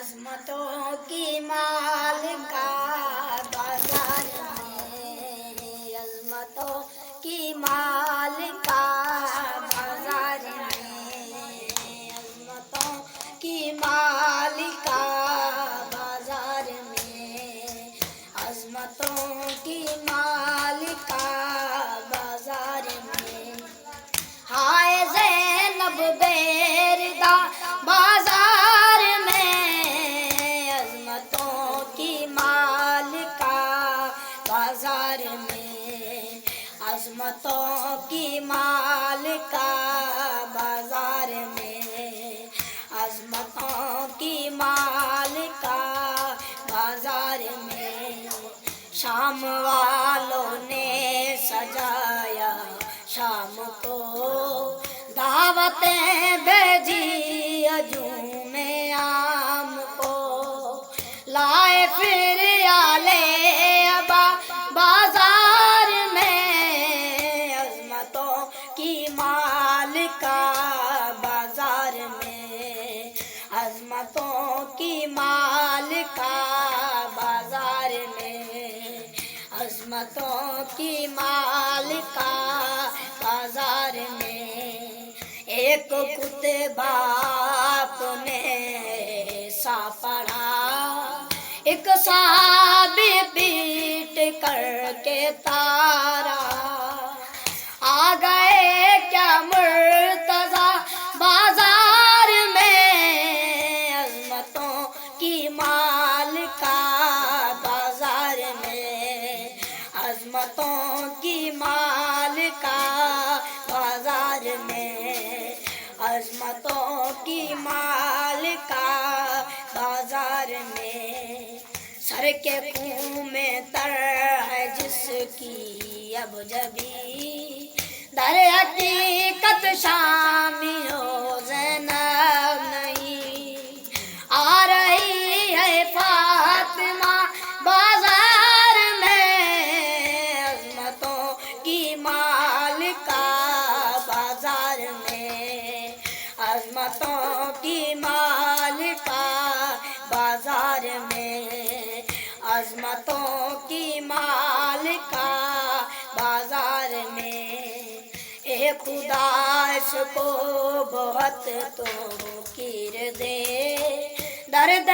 عظمتوں کی مالکہ بازار میں، عظمتوں کی مالکہ بازار میں، عظمتوں کی مالکہ بازار میں، عظمتوں کی مالکہ بازار میں، ہائے زینب بیردہ بازار میں، عظمتوں کی مالکہ بازار میں، عظمتوں کی مالکہ بازار میں، عظمتوں کی مالکہ بازار میں، شام والوں نے سجایا شام کو، دعوتیں بھیجی ہجوم عام کو، لائے پھر آلے ابا بازار میں، عظمتوں کی مالکہ بازار میں، عظمتوں کی مالکہ بازار میں، عظمتوں کی مالکہ بازار میں، ایک کتب آپ نے ایسا پڑھا، ایک صحابی پیٹ کر کے تارا، آ گئے کیا مرتضیٰ بازار میں، عظمتوں کی مالکہ بازار میں، عظمتوں کی مالکہ بازار میں، عظمتوں کی مالکہ بازار میں، سر کے خوں میں تر ہے جس کی اب جبی، در حقیقت شامی ہو زینب نہیں، آ رہی ہے فاطمہ بازار میں، عظمتوں کی مالکہ بازار میں، عظمتوں کی مالکہ بازار میں، عظمتوں کی مالکہ بازار میں، اے خدا اس کو بہت توقیر دے، درد